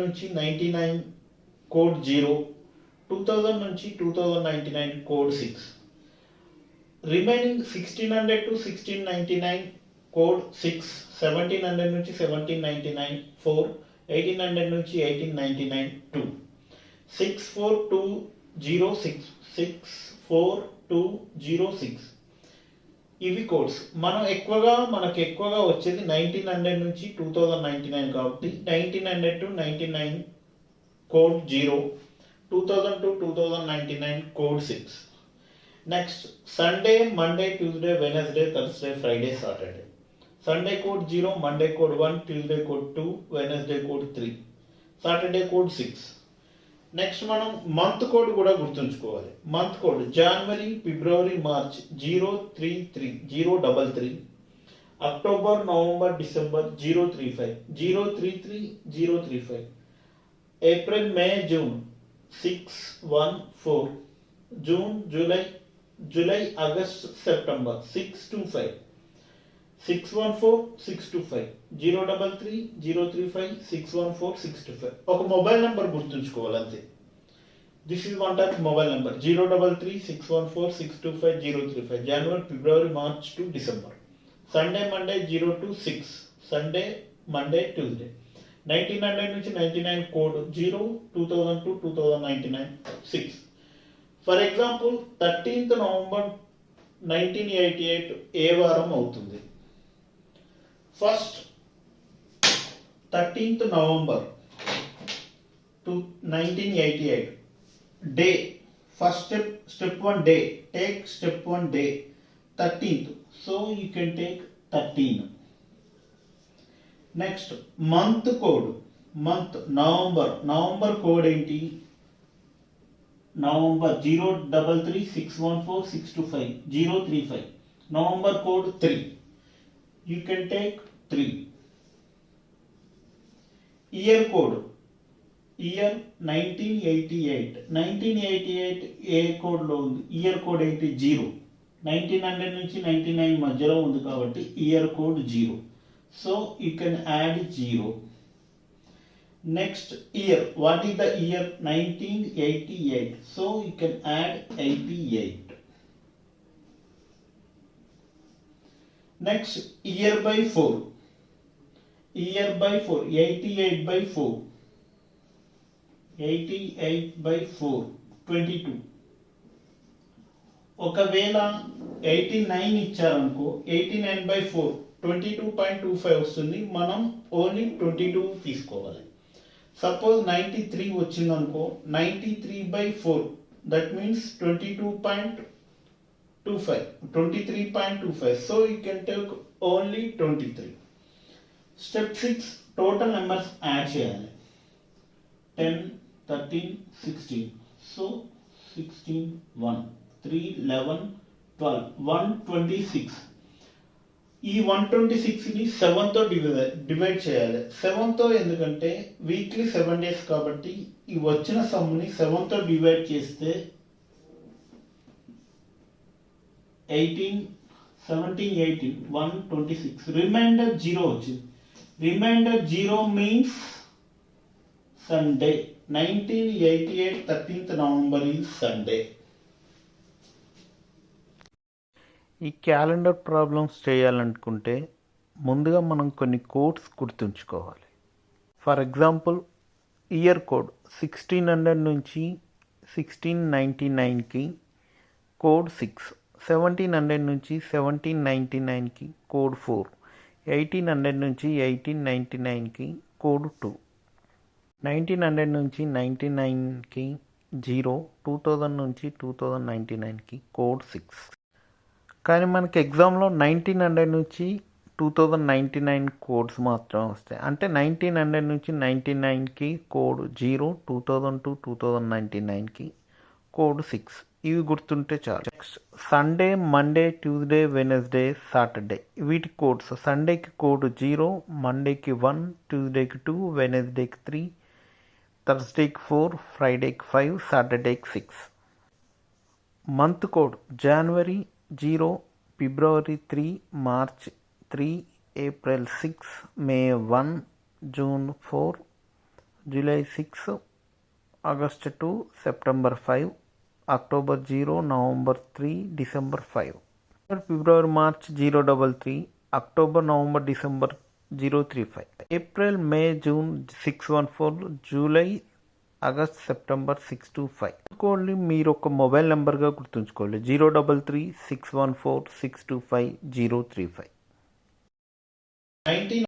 నుంచి 99 కోడ్ 0, 2000 నుంచి 2099 code 6, remaining 1600 to 1699 code 6, 1700 నుంచి 1799 4, 1800 నుంచి 1899 2, 64206, 64206 ఇవి కోడ్స్. మనకు ఎక్కువగా వచ్చేది 1900 నుంచి 2099 కాబట్టి 1900 to 99 code 0, 2000 to 2099 code 6. Next Sunday, Monday, Tuesday, Wednesday, Thursday, Friday, Saturday. Sunday code 0, Monday code 1, Tuesday code 2, Wednesday code 3, Saturday code 6. Next మనం మంత్ కోడ్ కూడా గుర్తుంచుకోవాలి. Month code January, February, March 033, 033, October, November, December 035, 033, 035, April, May, June 614, June, July, August, September 625, 614, 625, 033, 035, 614, 625. ఒక mobile number గుర్తుంచుకోవాలి అంతే. This is one type mobile number 033, 614, 625, 035, January, February, March to December. Sunday, Monday 0 to 6, Sunday, Monday, Tuesday. 1900 నుంచి 99 code 0, 2000 to 2099 6. For example 13th November 1988 ఏ వారం అవుతుంది? First 13th November 1988 day. First step 1 day. Take step 1 day 13th. So you can take 13. Next month code. November code ఏంటి? November 033, 614, 625, 035. November code 3. You can take 3. Year code. Year 1988. 1988 ఏ కోడ్లో ఉంది? Year code ఏంటి? 0. 1900 నుంచి 99 మధ్యలో ఉంది కాబట్టి year code 0. So you can add 0. Next year. What is the year? 1988. So you can add 88. Next, year by 4. 88 by 4. 88 by 4. 22. ఒకవేళ 89 ఇచ్చారనుకో, 89 by 4 22.25 వస్తుంది. మనం ఓన్లీ 22 తీసుకోవాలి. సపోజ్ 93 వచ్చిందనుకో, 93 by 4 that means 23.25. So you can take only 23. Step 6, total numbers add చేయాలి. 10, 13, 16. So 16, 1, 3, 11, 12, 126. ఈ 126ని 7తో divide చేయాలి. 7తో ఎందుకంటే weekly 7 days కాబట్టి ఈ వచ్చిన సమ్ని 7తో డివైడ్ చేస్తే 18, 17, 18, 126. రిమైండర్ 0 వచ్చింది. Reminder 0 means Sunday. 1988 13th November is Sunday. ఈ క్యాలెండర్ ప్రాబ్లమ్స్ చేయాలనుకుంటే ముందుగా మనం కొన్ని కోడ్స్ గుర్తుంచుకోవాలి. ఫర్ ఎగ్జాంపుల్ ఇయర్ కోడ్ 1600 నుంచి 1699కి కోడ్ 6, 1700 నుంచి 1799కి కోడ్ 4, 1800 నుంచి 1899కి కోడ్ 2, 1900 నుంచి 99కి 0, 2000 నుంచి 2099కి కోడ్ 6. కానీ మనకి ఎగ్జామ్లో 1900 నుంచి 2099 కోడ్స్ మాత్రమే వస్తాయి. అంటే 1900 నుంచి 99కి కోడ్ 0, 2000 టు 2099కి కోడ్ 6. ఇవి గుర్తుంటే చాలు. Next Sunday, Monday, Tuesday, Wednesday, Saturday వీటి కోడ్స్. సండేకి కోడ్ 0, మండేకి 1, ట్యూస్డేకి 2, వెనస్డేకి 3, థర్స్డేకి 4, ఫ్రైడేకి 5, సాటర్డేకి 6. మంత్ కోడ్ జనవరి 0, ఫిబ్రవరి 3, మార్చ్ 3, ఏప్రిల్ 6, మే 1, June 4, July 6, August 2, September 5, October 0, November 3, December 5. ఫిబ్రవరి March 033, October November December 035, April May June 614, July August September 625. కోడ్ని మీరు ఒక mobile నెంబర్గా గుర్తుంచుకోవాలి. 033 614 625 035.